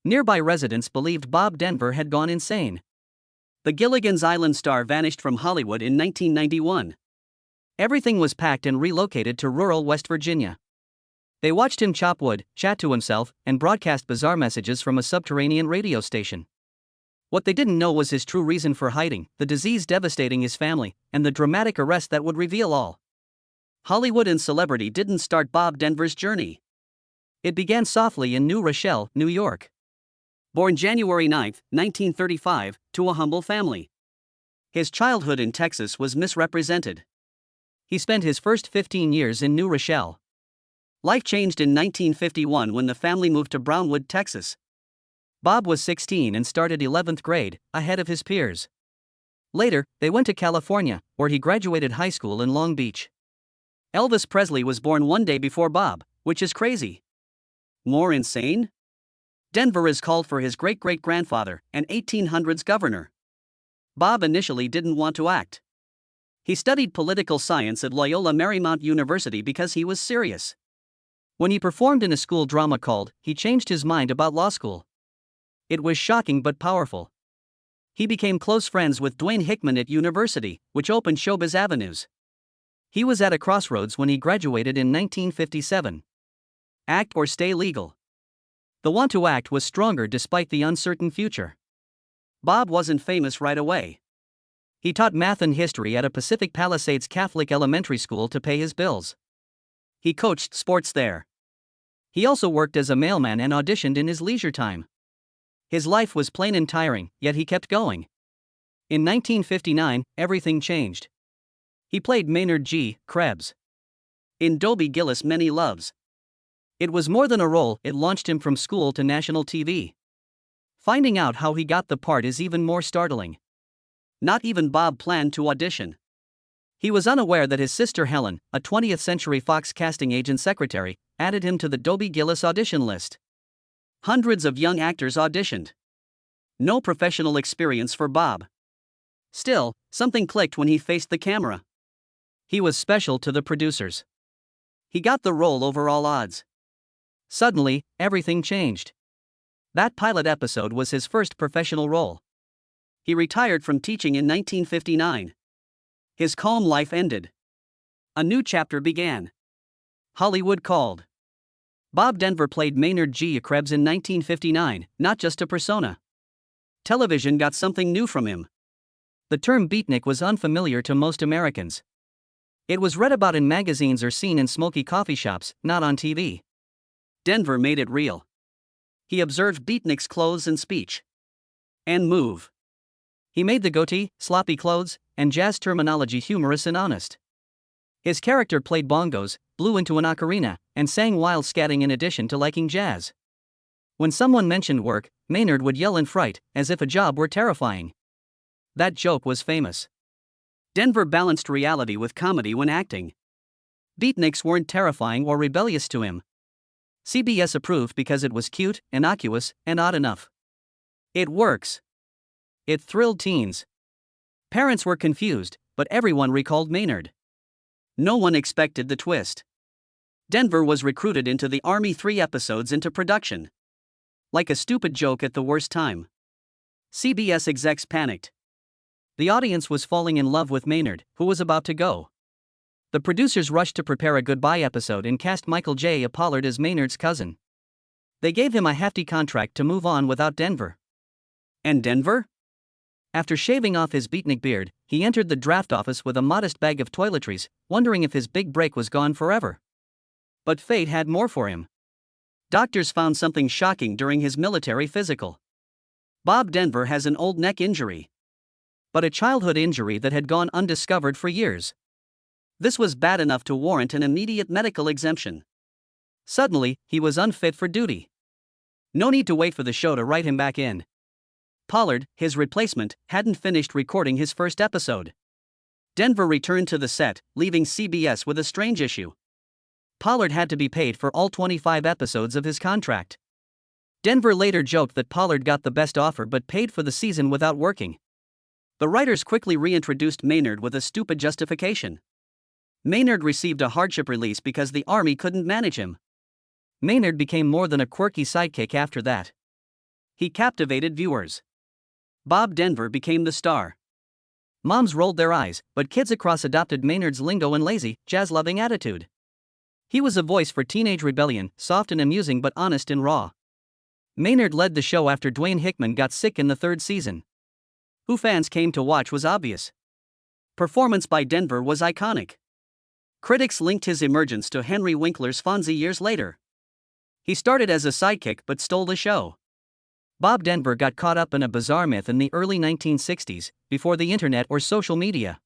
Nearby residents believed Bob Denver had gone insane. The Gilligan's Island star vanished from Hollywood in 1991. Everything was packed and relocated to rural West Virginia. They watched him chop wood, chat to himself, and broadcast bizarre messages from a subterranean radio station. What they didn't know was his true reason for hiding, the disease devastating his family, and the dramatic arrest that would reveal all. Hollywood and celebrity didn't start Bob Denver's journey. It began softly in New Rochelle, New York. Born January 9, 1935, to a humble family. His childhood in Texas was misrepresented. He spent his first 15 years in New Rochelle. Life changed in 1951 when the family moved to Brownwood, Texas. Bob was 16 and started 11th grade, ahead of his peers. Later, they went to California, where he graduated high school in Long Beach. Elvis Presley was born one day before Bob, which is crazy. More insane? Denver is called for his great-great-grandfather, an 1800s governor. Bob initially didn't want to act. He studied political science at Loyola Marymount University because he was serious. When he performed in a school drama called, he changed his mind about law school. It was shocking but powerful. He became close friends with Dwayne Hickman at university, which opened showbiz avenues. He was at a crossroads when he graduated in 1957. Act or stay legal. The want to act was stronger despite the uncertain future. Bob wasn't famous right away. He taught math and history at a Pacific Palisades Catholic elementary school to pay his bills. He coached sports there. He also worked as a mailman and auditioned in his leisure time. His life was plain and tiring, yet he kept going. In 1959, everything changed. He played Maynard G. Krebs in Dobie Gillis' Many Loves. It was more than a role, it launched him from school to national TV. Finding out how he got the part is even more startling. Not even Bob planned to audition. He was unaware that his sister Helen, a 20th Century Fox casting agent secretary, added him to the Dobie Gillis audition list. Hundreds of young actors auditioned. No professional experience for Bob. Still, something clicked when he faced the camera. He was special to the producers. He got the role over all odds. Suddenly, everything changed. That pilot episode was his first professional role. He retired from teaching in 1959. His calm life ended. A new chapter began. Hollywood called. Bob Denver played Maynard G. Krebs in 1959, not just a persona. Television got something new from him. The term beatnik was unfamiliar to most Americans. It was read about in magazines or seen in smoky coffee shops, not on TV. Denver made it real. He observed beatniks' clothes and speech. And move. He made the goatee, sloppy clothes, and jazz terminology humorous and honest. His character played bongos, blew into an ocarina, and sang while scatting in addition to liking jazz. When someone mentioned work, Maynard would yell in fright, as if a job were terrifying. That joke was famous. Denver balanced reality with comedy when acting. Beatniks weren't terrifying or rebellious to him. CBS approved because it was cute, innocuous, and odd enough. It works. It thrilled teens. Parents were confused, but everyone recalled Maynard. No one expected the twist. Denver was recruited into the Army 3 episodes into production. Like a stupid joke at the worst time. CBS execs panicked. The audience was falling in love with Maynard, who was about to go. The producers rushed to prepare a goodbye episode and cast Michael J. Pollard as Maynard's cousin. They gave him a hefty contract to move on without Denver. And Denver? After shaving off his beatnik beard, he entered the draft office with a modest bag of toiletries, wondering if his big break was gone forever. But fate had more for him. Doctors found something shocking during his military physical. Bob Denver has an old neck injury. But a childhood injury that had gone undiscovered for years. This was bad enough to warrant an immediate medical exemption. Suddenly, he was unfit for duty. No need to wait for the show to write him back in. Pollard, his replacement, hadn't finished recording his first episode. Denver returned to the set, leaving CBS with a strange issue. Pollard had to be paid for all 25 episodes of his contract. Denver later joked that Pollard got the best offer but paid for the season without working. The writers quickly reintroduced Maynard with a stupid justification. Maynard received a hardship release because the Army couldn't manage him. Maynard became more than a quirky sidekick after that. He captivated viewers. Bob Denver became the star. Moms rolled their eyes, but kids across adopted Maynard's lingo and lazy, jazz-loving attitude. He was a voice for teenage rebellion, soft and amusing but honest and raw. Maynard led the show after Dwayne Hickman got sick in the third season. Who fans came to watch was obvious. Performance by Denver was iconic. Critics linked his emergence to Henry Winkler's Fonzie years later. He started as a sidekick but stole the show. Bob Denver got caught up in a bizarre myth in the early 1960s, before the internet or social media.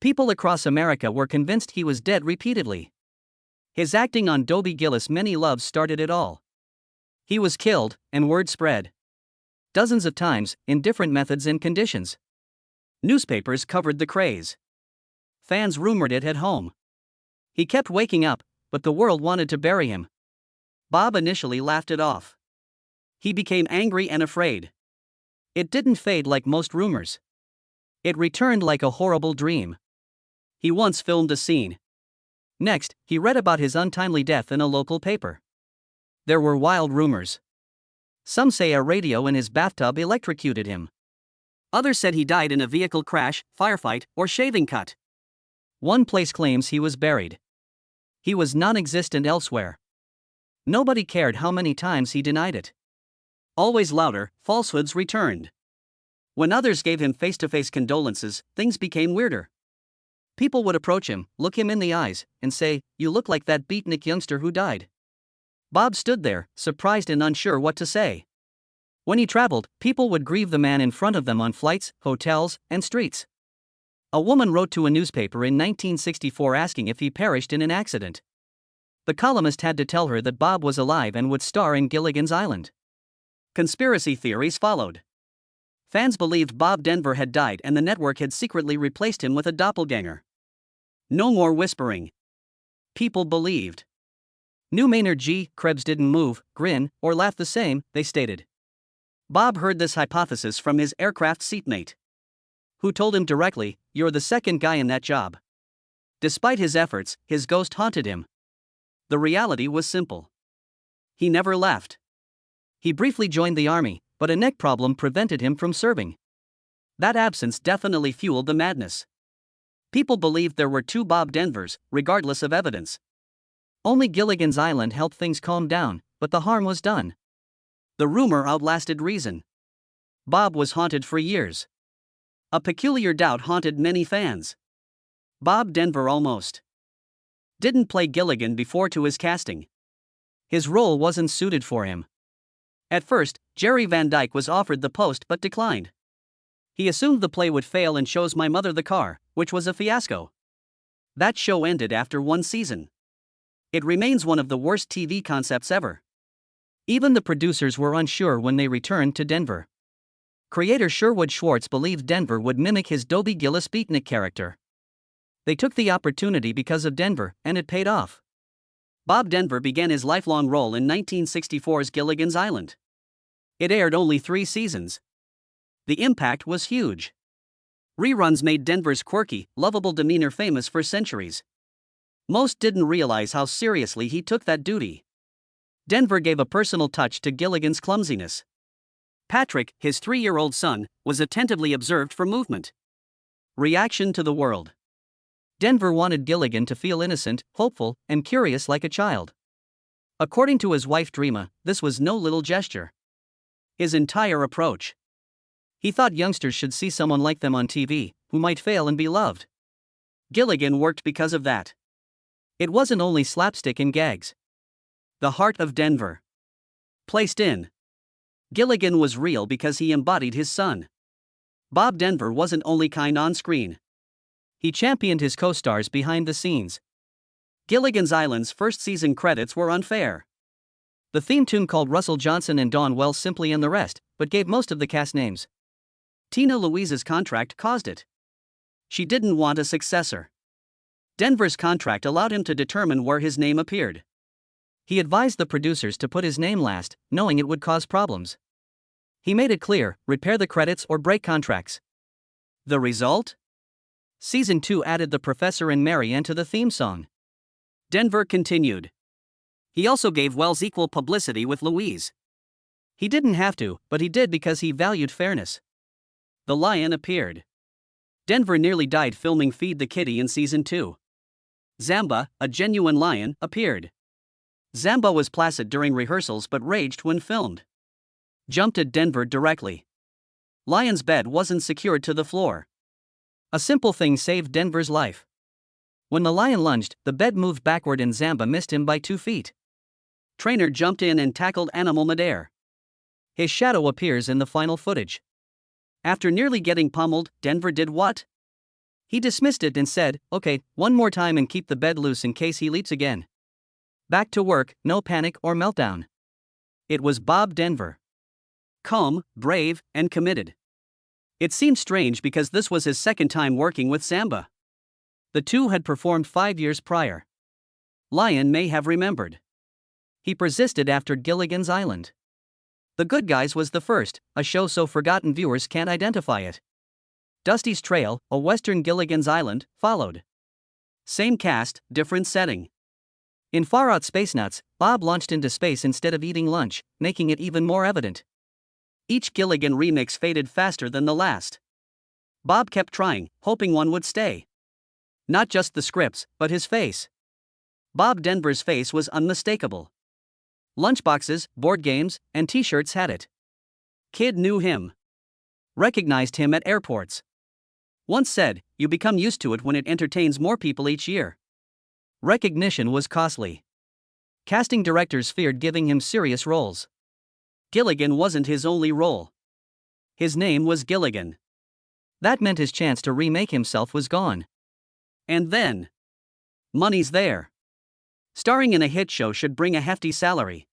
People across America were convinced he was dead repeatedly. His acting on Dobie Gillis' Many Loves started it all. He was killed, and word spread. Dozens of times, in different methods and conditions. Newspapers covered the craze. Fans rumored it at home. He kept waking up, but the world wanted to bury him. Bob initially laughed it off. He became angry and afraid. It didn't fade like most rumors. It returned like a horrible dream. He once filmed a scene. Next, he read about his untimely death in a local paper. There were wild rumors. Some say a radio in his bathtub electrocuted him. Others said he died in a vehicle crash, firefight, or shaving cut. One place claims he was buried. He was non-existent elsewhere. Nobody cared how many times he denied it. Always louder, falsehoods returned. When others gave him face-to-face condolences, things became weirder. People would approach him, look him in the eyes, and say, "You look like that beatnik youngster who died." Bob stood there, surprised and unsure what to say. When he traveled, people would grieve the man in front of them on flights, hotels, and streets. A woman wrote to a newspaper in 1964 asking if he perished in an accident. The columnist had to tell her that Bob was alive and would star in Gilligan's Island. Conspiracy theories followed. Fans believed Bob Denver had died and the network had secretly replaced him with a doppelganger. No more whispering. People believed. New Maynard G. Krebs didn't move, grin, or laugh the same, they stated. Bob heard this hypothesis from his aircraft seatmate, who told him directly, "You're the second guy in that job." Despite his efforts, his ghost haunted him. The reality was simple. He never left. He briefly joined the army, but a neck problem prevented him from serving. That absence definitely fueled the madness. People believed there were two Bob Denvers, regardless of evidence. Only Gilligan's Island helped things calm down, but the harm was done. The rumor outlasted reason. Bob was haunted for years. A peculiar doubt haunted many fans. Bob Denver almost didn't play Gilligan before to his casting. His role wasn't suited for him. At first, Jerry Van Dyke was offered the post but declined. He assumed the play would fail and chose My Mother the Car, which was a fiasco. That show ended after one season. It remains one of the worst TV concepts ever. Even the producers were unsure when they returned to Denver. Creator Sherwood Schwartz believed Denver would mimic his Dobie Gillis beatnik character. They took the opportunity because of Denver, and it paid off. Bob Denver began his lifelong role in 1964's Gilligan's Island. It aired only 3 seasons. The impact was huge. Reruns made Denver's quirky, lovable demeanor famous for centuries. Most didn't realize how seriously he took that duty. Denver gave a personal touch to Gilligan's clumsiness. Patrick, his 3-year-old son, was attentively observed for movement. Reaction to the world. Denver wanted Gilligan to feel innocent, hopeful, and curious like a child. According to his wife Dreama, this was no little gesture. His entire approach. He thought youngsters should see someone like them on TV, who might fail and be loved. Gilligan worked because of that. It wasn't only slapstick and gags. The heart of Denver. Placed in. Gilligan was real because he embodied his son. Bob Denver wasn't only kind on screen. He championed his co-stars behind the scenes. Gilligan's Island's first season credits were unfair. The theme tune called Russell Johnson and Dawn Wells simply and the rest, but gave most of the cast names. Tina Louise's contract caused it. She didn't want a successor. Denver's contract allowed him to determine where his name appeared. He advised the producers to put his name last, knowing it would cause problems. He made it clear, repair the credits or break contracts. The result? Season 2 added the Professor and Mary Ann to the theme song. Denver continued. He also gave Wells equal publicity with Louise. He didn't have to, but he did because he valued fairness. The lion appeared. Denver nearly died filming Feed the Kitty in season 2. Zamba, a genuine lion, appeared. Zamba was placid during rehearsals but raged when filmed. Jumped at Denver directly. Lion's bed wasn't secured to the floor. A simple thing saved Denver's life. When the lion lunged, the bed moved backward and Zamba missed him by 2 feet. Trainer jumped in and tackled animal midair. His shadow appears in the final footage. After nearly getting pummeled, Denver did what? He dismissed it and said, "Okay, one more time and keep the bed loose in case he leaps again." Back to work, no panic or meltdown. It was Bob Denver. Calm, brave, and committed. It seemed strange because this was his second time working with Zamba. The two had performed 5 years prior. Lion may have remembered. He persisted after Gilligan's Island. The Good Guys was the first, a show so forgotten viewers can't identify it. Dusty's Trail, a Western Gilligan's Island, followed. Same cast, different setting. In Far Out Space Nuts, Bob launched into space instead of eating lunch, making it even more evident. Each Gilligan remix faded faster than the last. Bob kept trying, hoping one would stay. Not just the scripts, but his face. Bob Denver's face was unmistakable. Lunchboxes, board games, and t-shirts had it. Kid knew him. Recognized him at airports. Once said, "You become used to it when it entertains more people each year." Recognition was costly. Casting directors feared giving him serious roles. Gilligan wasn't his only role. His name was Gilligan. That meant his chance to remake himself was gone. And then, money's there. Starring in a hit show should bring a hefty salary.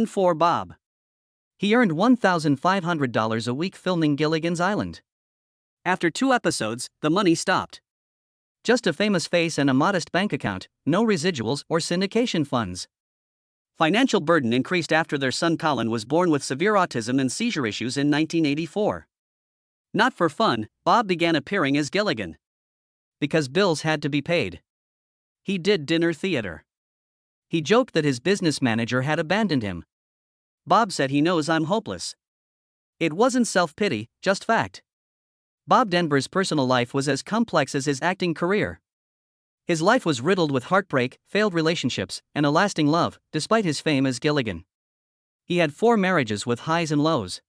For Bob. He earned $1,500 a week filming Gilligan's Island. After 2 episodes, the money stopped. Just a famous face and a modest bank account, no residuals or syndication funds. Financial burden increased after their son Colin was born with severe autism and seizure issues in 1984. Not for fun, Bob began appearing as Gilligan. Because bills had to be paid. He did dinner theater. He joked that his business manager had abandoned him. Bob said he knows I'm hopeless. It wasn't self-pity, just fact. Bob Denver's personal life was as complex as his acting career. His life was riddled with heartbreak, failed relationships, and a lasting love, despite his fame as Gilligan. He had 4 marriages with highs and lows.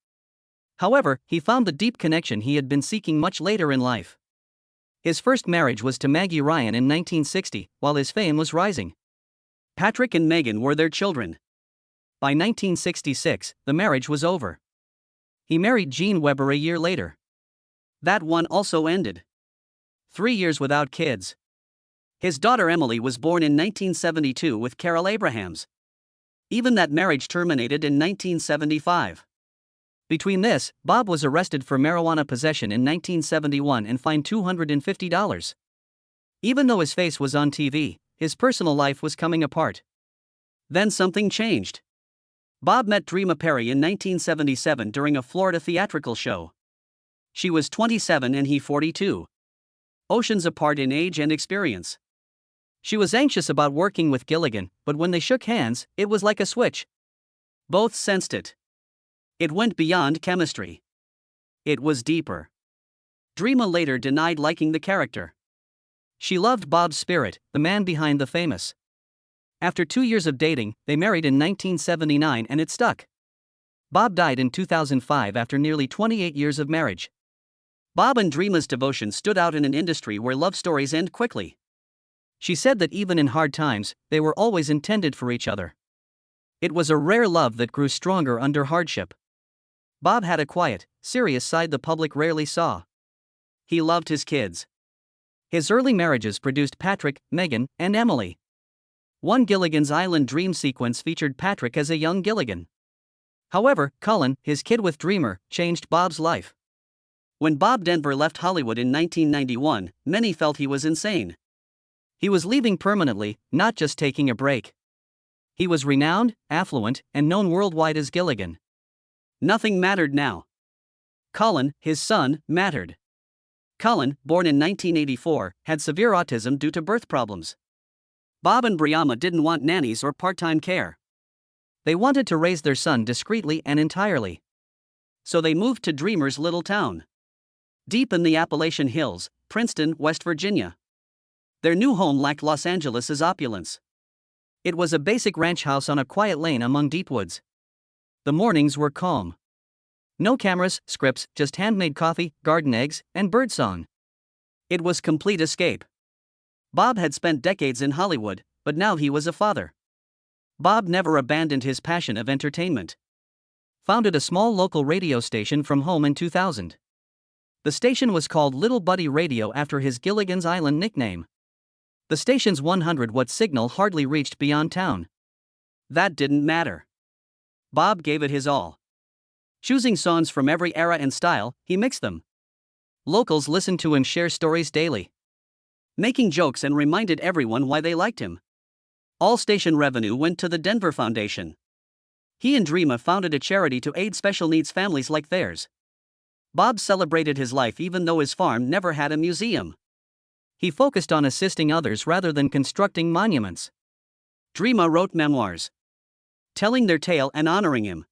However, he found the deep connection he had been seeking much later in life. His first marriage was to Maggie Ryan in 1960, while his fame was rising. Patrick and Megan were their children. By 1966, the marriage was over. He married Jean Weber a year later. That one also ended. 3 years without kids. His daughter Emily was born in 1972 with Carol Abrahams. Even that marriage terminated in 1975. Between this, Bob was arrested for marijuana possession in 1971 and fined $250. Even though his face was on TV, his personal life was coming apart. Then something changed. Bob met Dreama Perry in 1977 during a Florida theatrical show. She was 27 and he 42. Oceans apart in age and experience. She was anxious about working with Gilligan, but when they shook hands, it was like a switch. Both sensed it. It went beyond chemistry. It was deeper. Dreama later denied liking the character. She loved Bob's spirit, the man behind the famous. After 2 years of dating, they married in 1979 and it stuck. Bob died in 2005 after nearly 28 years of marriage. Bob and Dreama's devotion stood out in an industry where love stories end quickly. She said that even in hard times, they were always intended for each other. It was a rare love that grew stronger under hardship. Bob had a quiet, serious side the public rarely saw. He loved his kids. His early marriages produced Patrick, Megan, and Emily. One Gilligan's Island dream sequence featured Patrick as a young Gilligan. However, Colin, his kid with Dreamer, changed Bob's life. When Bob Denver left Hollywood in 1991, many felt he was insane. He was leaving permanently, not just taking a break. He was renowned, affluent, and known worldwide as Gilligan. Nothing mattered now. Colin, his son, mattered. Colin, born in 1984, had severe autism due to birth problems. Bob and Dreama didn't want nannies or part-time care. They wanted to raise their son discreetly and entirely. So they moved to Dreamer's little town, deep in the Appalachian Hills, Princeton, West Virginia. Their new home lacked Los Angeles' opulence. It was a basic ranch house on a quiet lane among deep woods. The mornings were calm. No cameras, scripts, just handmade coffee, garden eggs, and birdsong. It was complete escape. Bob had spent decades in Hollywood, but now he was a father. Bob never abandoned his passion of entertainment. Founded a small local radio station from home in 2000. The station was called Little Buddy Radio after his Gilligan's Island nickname. The station's 100-watt signal hardly reached beyond town. That didn't matter. Bob gave it his all. Choosing songs from every era and style, he mixed them. Locals listened to him share stories daily, making jokes and reminded everyone why they liked him. All station revenue went to the Denver Foundation. He and Dreama founded a charity to aid special needs families like theirs. Bob celebrated his life even though his farm never had a museum. He focused on assisting others rather than constructing monuments. Dreama wrote memoirs, telling their tale and honoring him.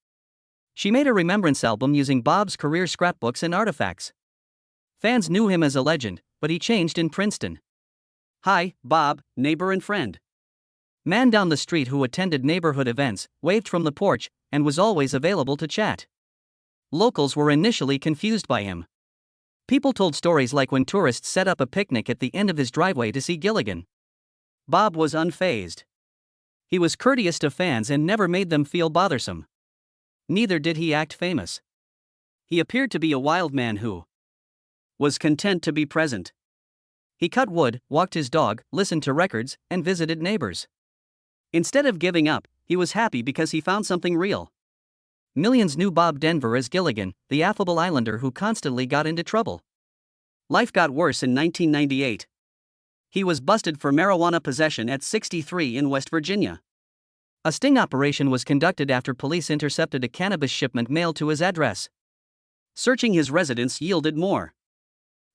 She made a remembrance album using Bob's career scrapbooks and artifacts. Fans knew him as a legend, but he changed in Princeton. Hi, Bob, neighbor and friend. Man down the street who attended neighborhood events, waved from the porch, and was always available to chat. Locals were initially confused by him. People told stories like when tourists set up a picnic at the end of his driveway to see Gilligan. Bob was unfazed. He was courteous to fans and never made them feel bothersome. Neither did he act famous. He appeared to be a wild man who was content to be present. He cut wood, walked his dog, listened to records, and visited neighbors. Instead of giving up, he was happy because he found something real. Millions knew Bob Denver as Gilligan, the affable islander who constantly got into trouble. Life got worse in 1998. He was busted for marijuana possession at 63 in West Virginia. A sting operation was conducted after police intercepted a cannabis shipment mailed to his address. Searching his residence yielded more.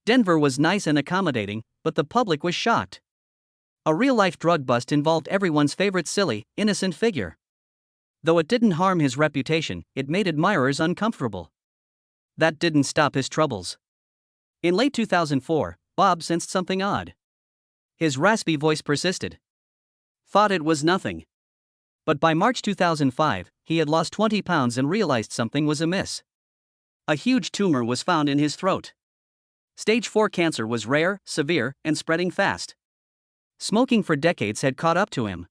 Denver was nice and accommodating, but the public was shocked. A real-life drug bust involved everyone's favorite silly, innocent figure. Though it didn't harm his reputation, it made admirers uncomfortable. That didn't stop his troubles. In late 2004, Bob sensed something odd. His raspy voice persisted. Thought it was nothing. But by March 2005, he had lost 20 pounds and realized something was amiss. A huge tumor was found in his throat. Stage 4 cancer was rare, severe, and spreading fast. Smoking for decades had caught up to him.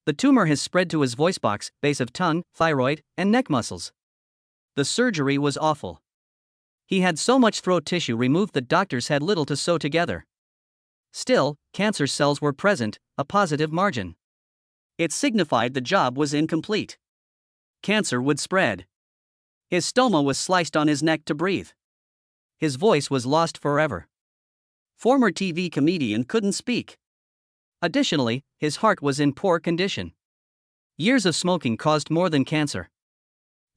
The tumor has spread to his voice box, base of tongue, thyroid, and neck muscles. The surgery was awful. He had so much throat tissue removed that doctors had little to sew together. Still, cancer cells were present, a positive margin. It signified the job was incomplete. Cancer would spread. His stoma was sliced on his neck to breathe. His voice was lost forever. Former TV comedian couldn't speak. Additionally, his heart was in poor condition. Years of smoking caused more than cancer.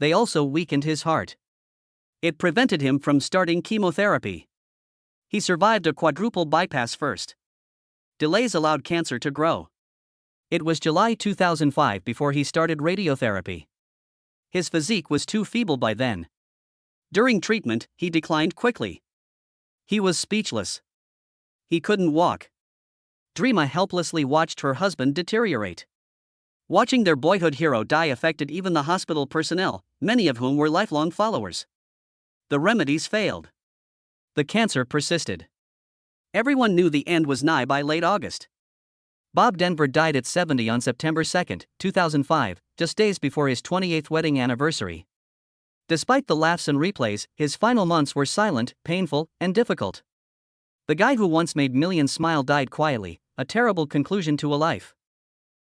They also weakened his heart. It prevented him from starting chemotherapy. He survived a quadruple bypass first. Delays allowed cancer to grow. It was July 2005 before he started radiotherapy. His physique was too feeble by then. During treatment, he declined quickly. He was speechless. He couldn't walk. Dreama helplessly watched her husband deteriorate. Watching their boyhood hero die affected even the hospital personnel, many of whom were lifelong followers. The remedies failed. The cancer persisted. Everyone knew the end was nigh by late August. Bob Denver died at 70 on September 2, 2005, just days before his 28th wedding anniversary. Despite the laughs and replays, his final months were silent, painful, and difficult. The guy who once made millions smile died quietly, a terrible conclusion to a life.